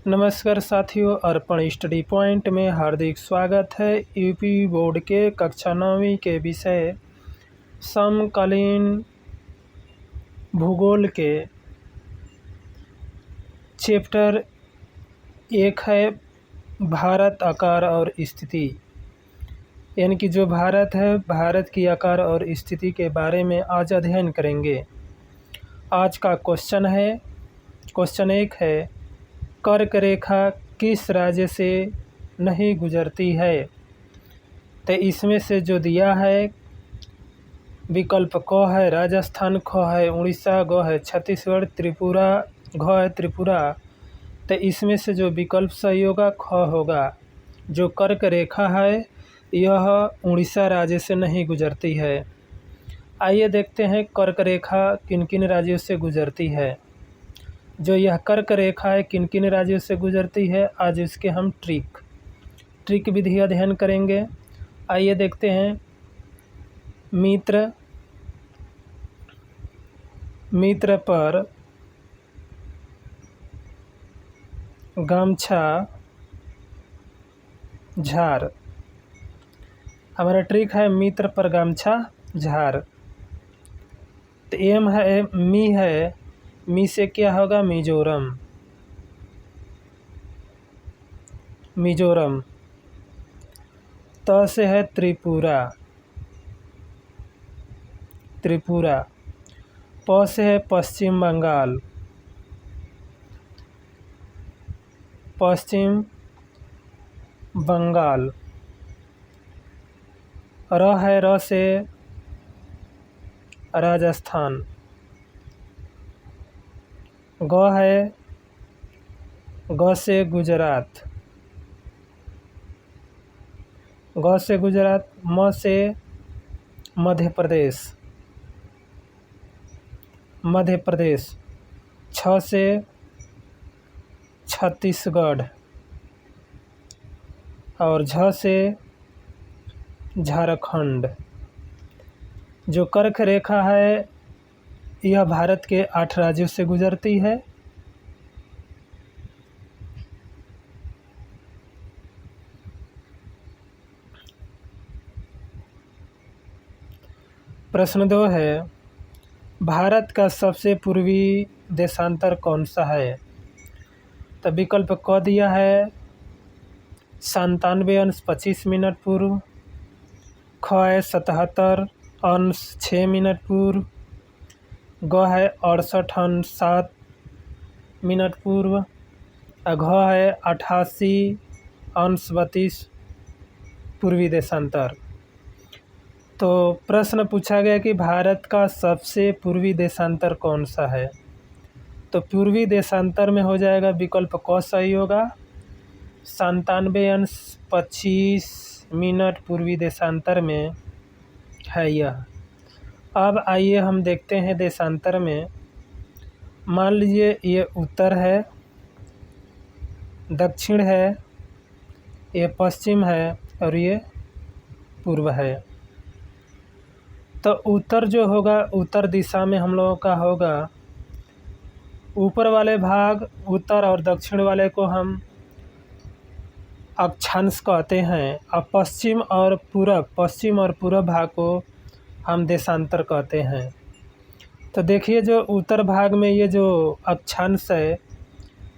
नमस्कार साथियों, अर्पण study point में हार्दिक स्वागत है। यूपी बोर्ड के कक्षा 9वीं के विषय समकालीन भूगोल के चैप्टर 1 है भारत, आकार और स्थिति। यानी कि जो भारत है, भारत की आकार और स्थिति के बारे में आज अध्ययन करेंगे। आज का क्वेश्चन 1 है, कर्क रेखा किस राज्य से नहीं गुजरती है? तो इसमें से जो दिया है, विकल्प क है राजस्थान, ख है उड़ीसा, ग है छत्तीसगढ़, त्रिपुरा, घ है त्रिपुरा। तो इसमें से जो विकल्प सही होगा ख होगा। जो कर्क रेखा है यह उड़ीसा राज्य से नहीं गुजरती है। आइए देखते हैं कर्क रेखा किन किन राज्यों से गुजरती है। जो यह कर्क रेखा है किन किन राज्यों से गुजरती है, आज इसके हम ट्रिक विधि अध्ययन करेंगे। आइए देखते हैं। मित्र पर गमछा झार। हमारा ट्रिक है मित्र पर गमछा झार। तो एम है मी से क्या होगा? मिजोरम। त से है त्रिपुरा। प से है पश्चिम बंगाल। र से राजस्थान। ग से गुजरात। म से मध्य प्रदेश। छ से छत्तीसगढ़ और झ से झारखंड। जो कर्क रेखा है यह भारत के 8 राज्यों से गुजरती है। प्रश्न 2 है, भारत का सबसे पूर्वी देशांतर कौन सा है? तो विकल्प क दिया है 97°25 पूर्व। ख है 77°6 पूर्व। ग है 68°7 पूर्व। घ है 88°32 पूर्वी देशांतर। तो प्रश्न पूछा गया कि भारत का सबसे पूर्वी देशांतर कौन सा है? तो पूर्वी देशांतर में हो जाएगा विकल्प क सही होगा। 97°25 पूर्वी देशांतर में है यह। अब आइए हम देखते हैं देशांतर में। मान लीजिए ये उत्तर है, दक्षिण है, ये पश्चिम है और ये पूर्व है। तो उत्तर जो होगा, उत्तर दिशा में हम लोगों का होगा, ऊपर वाले भाग उत्तर और दक्षिण वाले को हम अक्षांश कहते हैं। और पश्चिम और पूर्व भाग को हम देशांतर कहते हैं। तो देखिए, जो उत्तर भाग में ये जो अक्षांश है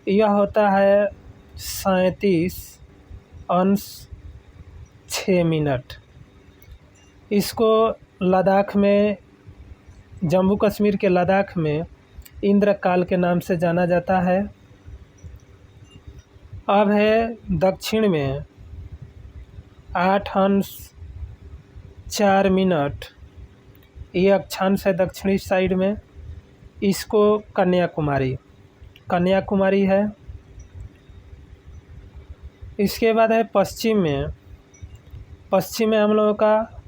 यह होता है 37°6। इसको लद्दाख में, जम्मू कश्मीर के लद्दाख में इंद्रकाल के नाम से जाना जाता है। अब है दक्षिण में 8°4। ये अक्षांश है दक्षिणी साइड में। इसको कन्याकुमारी है। इसके बाद है पश्चिम में हम लोगों का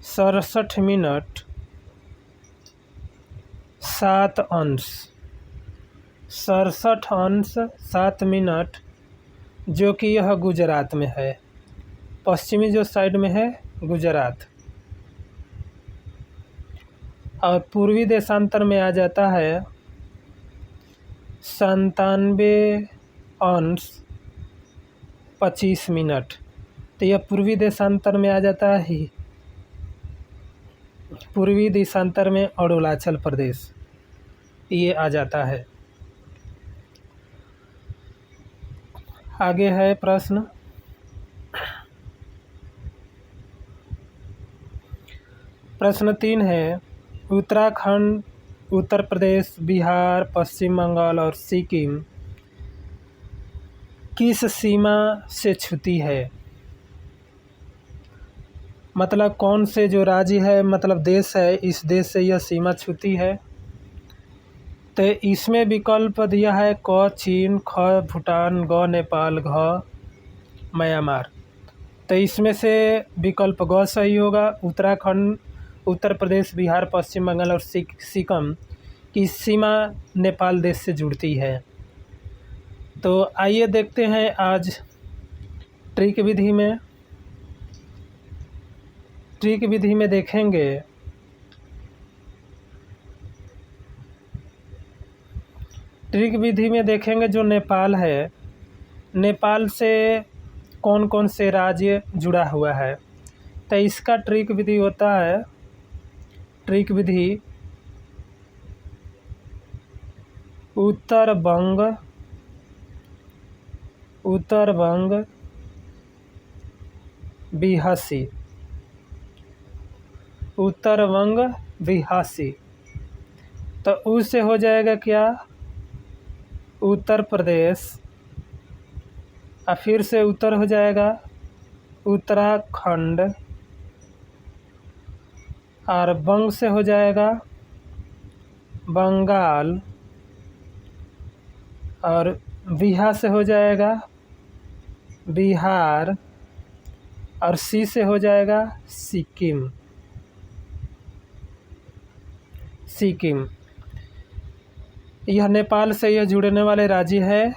67°7, जो कि यह गुजरात में है। पश्चिमी जो साइड में है गुजरात। और पूर्वी देशांतर में आ जाता है 97 अंश 25 मिनट। तो यह पूर्वी देशांतर में आ जाता है, पूर्वी देशांतर में अरुणाचल प्रदेश ये आ जाता है। आगे है प्रश्न प्रश्न 3 है, उत्तराखंड, उत्तर प्रदेश, बिहार, पश्चिम बंगाल और सिक्किम किस सीमा से छूती है? मतलब कौन से जो राज्य है, मतलब देश है, इस देश से यह सीमा छूती है? तो इसमें विकल्प दिया है क चीन, ख भूटान, ग नेपाल, घ म्यांमार। तो इसमें से विकल्प ग सही होगा। उत्तराखंड, उत्तर प्रदेश, बिहार, पश्चिम बंगाल और सिक्किम की सीमा नेपाल देश से जुड़ती है। तो आइए देखते हैं आज ट्रिक विधि में। ट्रिक विधि में देखेंगे जो नेपाल है, नेपाल से कौन कौन से राज्य जुड़ा हुआ है। तो इसका ट्रिक विधि होता है, ट्रिक विधि उत्तर बंग, बिहासी, उत्तर बंग बिहासी। तो उससे हो जाएगा क्या, उत्तर प्रदेश, और फिर से उत्तर हो जाएगा उत्तराखंड, और बंग से हो जाएगा बंगाल, और बिहार से हो जाएगा बिहार, और सी से हो जाएगा सिक्किम। यह नेपाल से यह जुड़ने वाले राज्य है,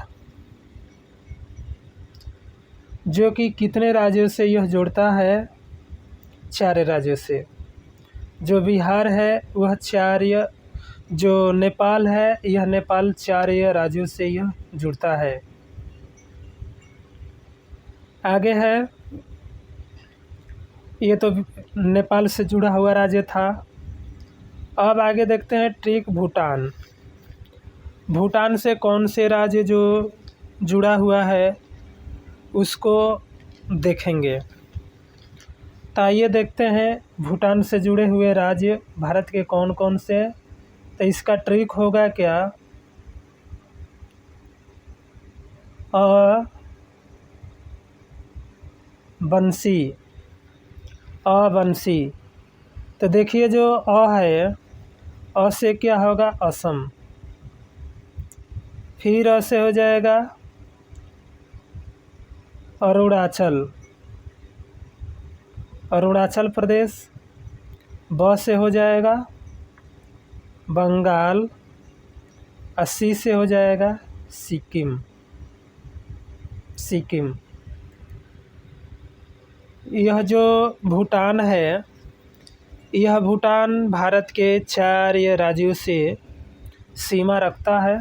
जो कि कितने राज्यों से यह जुड़ता है? 4 राज्यों से। जो बिहार है वह 4, जो नेपाल है यह नेपाल 4 राज्यों से यह जुड़ता है। आगे है, ये तो नेपाल से जुड़ा हुआ राज्य था। अब आगे देखते हैं ट्रिक भूटान। भूटान से कौन से राज्य जो जुड़ा हुआ है उसको देखेंगे। तो आइए देखते हैं भूटान से जुड़े हुए राज्य भारत के कौन कौन से। तो इसका ट्रिक होगा क्या, बंसी। तो देखिए जो है, अ से क्या होगा, असम, फिर अ से हो जाएगा अरुणाचल प्रदेश, ब से हो जाएगा बंगाल, और सी से हो जाएगा सिक्किम। यह जो भूटान है, यह भूटान भारत के 4 राज्यों से सीमा रखता है।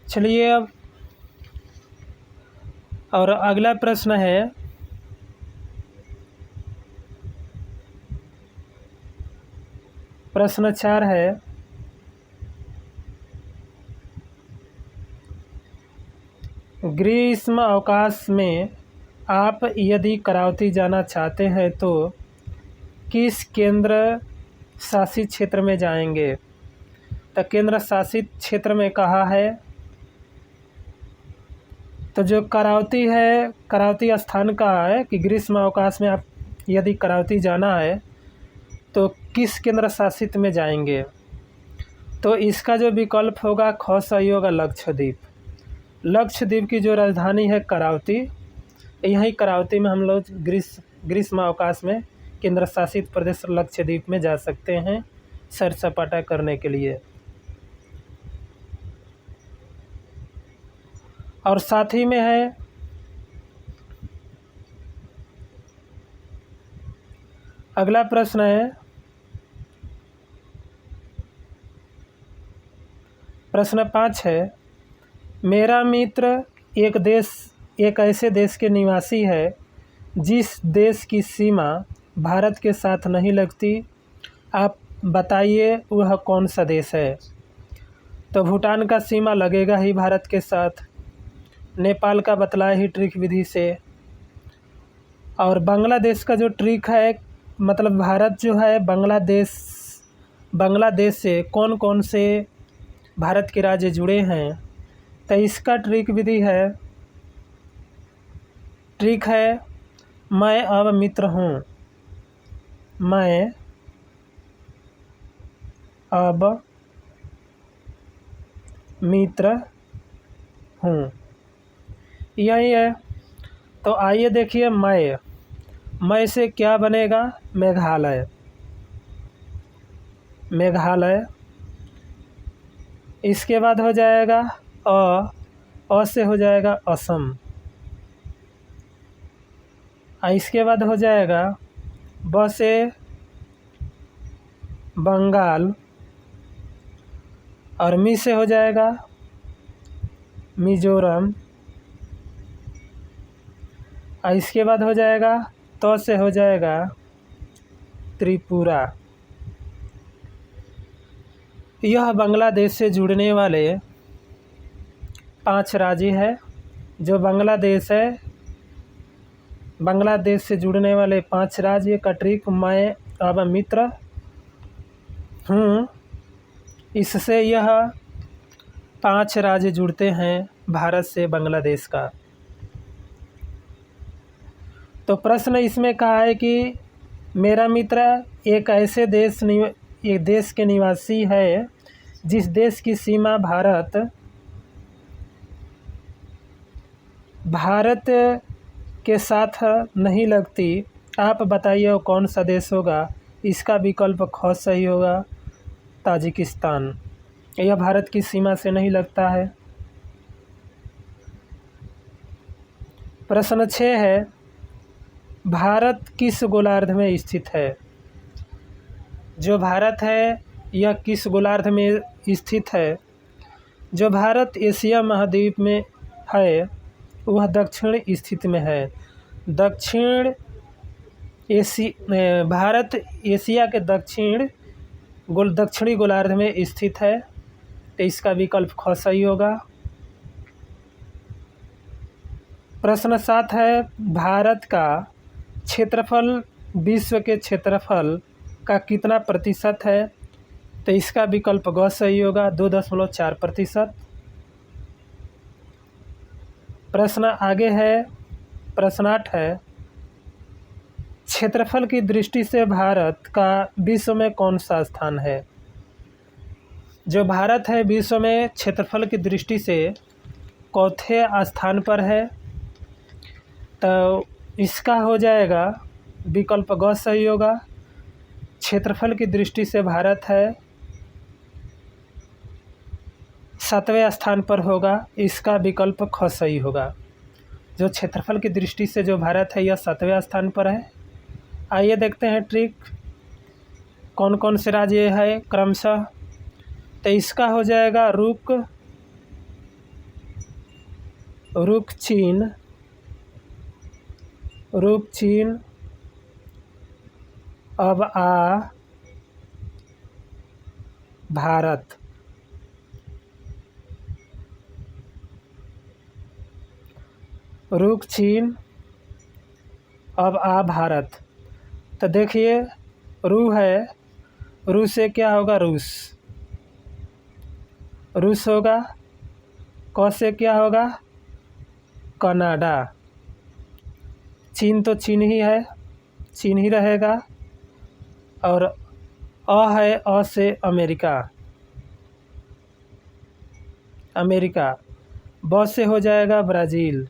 चलिए अब और अगला प्रश्न है, प्रश्न 4 है, ग्रीष्म अवकाश में आप यदि करावती जाना चाहते हैं तो किस केंद्र शासित क्षेत्र में जाएंगे? तो केंद्र शासित क्षेत्र में कहा है, तो जो करावती है, करावती स्थान का है कि ग्रीष्म अवकाश में आप यदि करावती जाना है तो किस केंद्र शासित में जाएंगे? तो इसका जो विकल्प होगा ख सही होगा, लक्षद्वीप। लक्षद्वीप की जो राजधानी है करावती, यहीं करावती में हम लोग ग्रीष्म अवकाश में केंद्र शासित प्रदेश लक्षद्वीप में जा सकते हैं सैर सपाटा करने के लिए। और साथ ही में है अगला प्रश्न है, प्रश्न 5 है, मेरा मित्र एक ऐसे देश के निवासी है जिस देश की सीमा भारत के साथ नहीं लगती, आप बताइए वह कौन सा देश है। तो भूटान का सीमा लगेगा ही भारत के साथ, नेपाल का बतलाए ही ट्रिक विधि से, और बांग्लादेश का जो ट्रिक है, मतलब भारत जो है बांग्लादेश से कौन कौन से भारत के राज्य जुड़े हैं, तो इसका ट्रिक है मैं अब मित्र हूँ, मैं अब मित्र हूँ, यही है। तो आइए देखिए, मैं से क्या बनेगा, मेघालय। इसके बाद हो जाएगा अ से हो जाएगा असम, इसके बाद हो जाएगा ब से बंगाल, और मी से हो जाएगा मिजोरम, इसके बाद हो जाएगा तो से हो जाएगा त्रिपुरा। यह बांग्लादेश से जुड़ने वाले 5 राज्य है। जो बांग्लादेश से जुड़ने वाले 5 राज्य का ट्रिक मैं अब मित्र हूँ, इससे यह 5 राज्य जुड़ते हैं भारत से बांग्लादेश का। तो प्रश्न इसमें कहा है कि मेरा मित्र एक ऐसे देश के निवासी है जिस देश की सीमा भारत के साथ नहीं लगती, आप बताइए वो कौन सा देश होगा। इसका विकल्प ख सही होगा, ताजिकिस्तान। यह भारत की सीमा से नहीं लगता है। प्रश्न 6 है, भारत किस गोलार्ध में स्थित है। जो भारत है यह किस गोलार्ध में स्थित है। जो भारत एशिया महाद्वीप में है वह दक्षिण स्थिति में है। भारत एशिया के दक्षिणी गोलार्ध में स्थित है, तो इसका विकल्प ख सही होगा। प्रश्न 7 है, भारत का क्षेत्रफल विश्व के क्षेत्रफल का कितना प्रतिशत है, तो इसका विकल्प ग सही होगा, 2.4%। प्रश्न आगे है, प्रश्न 8 है, क्षेत्रफल की दृष्टि से भारत का विश्व में कौन सा स्थान है। जो भारत है विश्व में क्षेत्रफल की दृष्टि से चौथे स्थान पर है, तो इसका हो जाएगा विकल्प ग सही होगा। क्षेत्रफल की दृष्टि से भारत है 7वें स्थान पर होगा, इसका विकल्प ख सही होगा। जो क्षेत्रफल की दृष्टि से जो भारत है यह 7वें स्थान पर है। आइए देखते हैं ट्रिक कौन कौन से राज्य है क्रमशः। तो इसका हो जाएगा रुक चीन, अब आ भारत। रुक चीन, अब आ भारत। तो देखिए रू है, रू से क्या होगा, रूस होगा। क से क्या होगा, कनाडा। चीन तो चीन ही है, चीन ही रहेगा। और अ है, अ से अमेरिका। ब से हो जाएगा ब्राज़ील।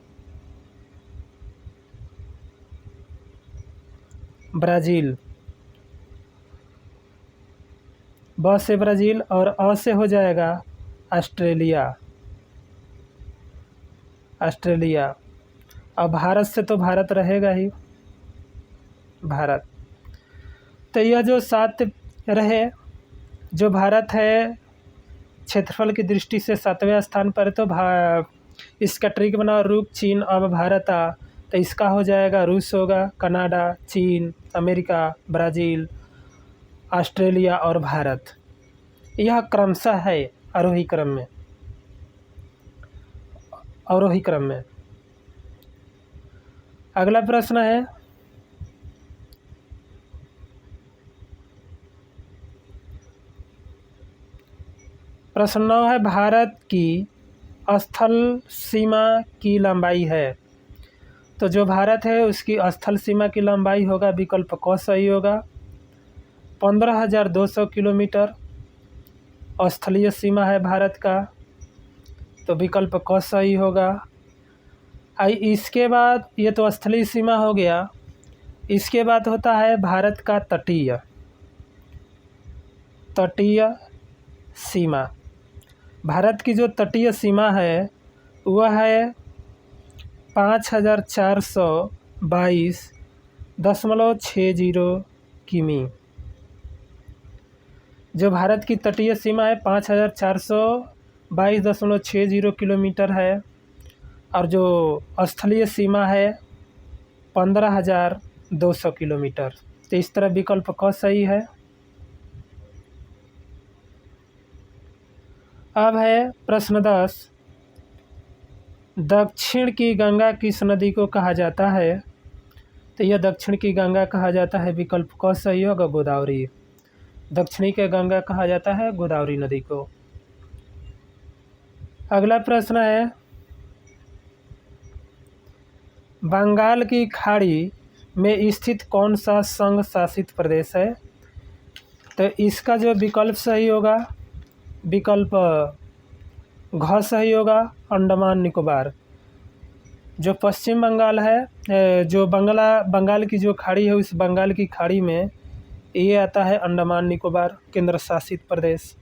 ब से ब्राज़ील, और अ से हो जाएगा ऑस्ट्रेलिया। अब भारत से तो भारत रहेगा ही, भारत। तो यह जो 7 रहे, जो भारत है क्षेत्रफल की दृष्टि से 7वें स्थान पर। तो इसका ट्रिक बनाओ, रूस, चीन, अब भारत आ, तो इसका हो जाएगा रूस होगा, कनाडा, चीन, अमेरिका, ब्राज़ील, ऑस्ट्रेलिया और भारत। यह क्रमशः है आरोही क्रम में। अगला प्रश्न है, प्रश्न 9 है, भारत की स्थल सीमा की लंबाई है। तो जो भारत है उसकी स्थल सीमा की लंबाई होगा, विकल्प क सही होगा, 15,200 किलोमीटर स्थलीय सीमा है भारत का, तो विकल्प क सही होगा। इसके बाद, ये तो स्थलीय सीमा हो गया, इसके बाद होता है भारत का तटीय सीमा। भारत की जो तटीय सीमा है वह है 5,422.60 किमी। जो भारत की तटीय सीमा है 5,422.60 किलोमीटर है, और जो स्थलीय सीमा है 15,200 किलोमीटर। तो इस तरह विकल्प क सही है। अब है प्रश्न 10, दक्षिण की गंगा किस नदी को कहा जाता है। तो यह दक्षिण की गंगा कहा जाता है, विकल्प क सही होगा, गोदावरी। दक्षिणी के गंगा कहा जाता है गोदावरी नदी को। अगला प्रश्न है, बंगाल की खाड़ी में स्थित कौन सा संघ शासित प्रदेश है। तो इसका जो विकल्प सही होगा, विकल्प घ सही होगा, अंडमान निकोबार। जो पश्चिम बंगाल है, जो बंगाल की जो खाड़ी है, उस बंगाल की खाड़ी में ये आता है अंडमान निकोबार केंद्र शासित प्रदेश।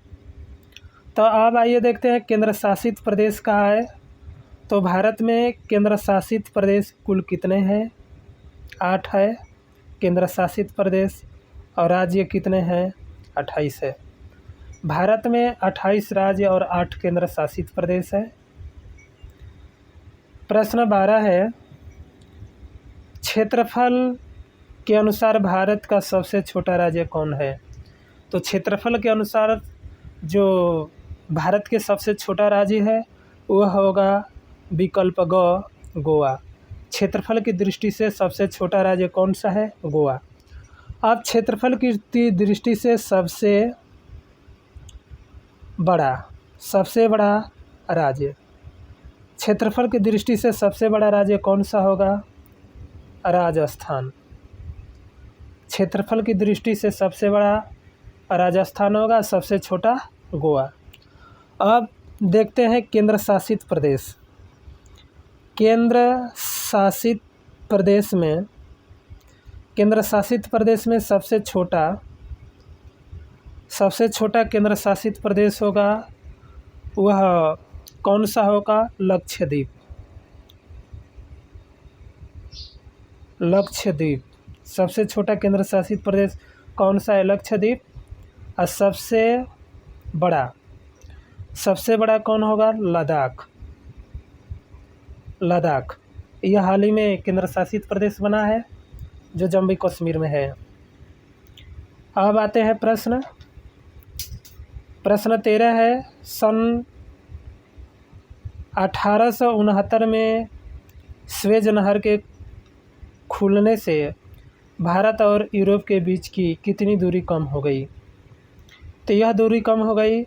तो अब आइए देखते हैं केंद्र शासित प्रदेश कहाँ है। तो भारत में केंद्र शासित प्रदेश कुल कितने हैं, 8 है केंद्र शासित प्रदेश, और राज्य कितने हैं, 28 है। भारत में 28 राज्य और 8 केंद्र शासित प्रदेश है। प्रश्न 12 है, क्षेत्रफल के अनुसार भारत का सबसे छोटा राज्य कौन है। तो क्षेत्रफल के अनुसार जो भारत के सबसे छोटा राज्य है वह होगा विकल्प ग, गोवा। क्षेत्रफल की दृष्टि से सबसे छोटा राज्य कौन सा है, गोवा। अब क्षेत्रफल की दृष्टि से सबसे बड़ा राज्य, क्षेत्रफल की दृष्टि से सबसे बड़ा राज्य कौन सा होगा, राजस्थान। क्षेत्रफल की दृष्टि से सबसे बड़ा राजस्थान होगा, सबसे छोटा गोवा। अब देखते हैं केंद्र शासित प्रदेश। केंद्र शासित प्रदेश में सबसे छोटा केंद्र शासित प्रदेश होगा, वह कौन सा होगा, लक्षद्वीप। सबसे छोटा केंद्र शासित प्रदेश कौन सा है, लक्षद्वीप। और सबसे बड़ा कौन होगा, लद्दाख। यह हाल ही में केंद्र शासित प्रदेश बना है, जो जम्मू कश्मीर में है। अब आते हैं प्रश्न 13 है, सन 1869 में स्वेज नहर के खुलने से भारत और यूरोप के बीच की कितनी दूरी कम हो गई। तो यह दूरी कम हो गई,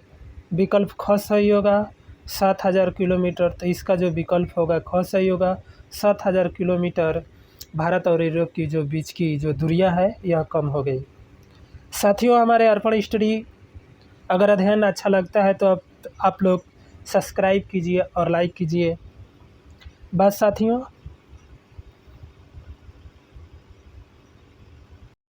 विकल्प ख सही होगा, 7,000 किलोमीटर। तो इसका जो विकल्प होगा ख सही होगा, 7,000 किलोमीटर भारत और यूरोप की जो बीच की जो दूरियां है यह कम हो गई। साथियों, हमारे अर्पण स्टडी अगर अध्ययन अच्छा लगता है तो आप लोग सब्सक्राइब कीजिए और लाइक कीजिए। बस साथियों,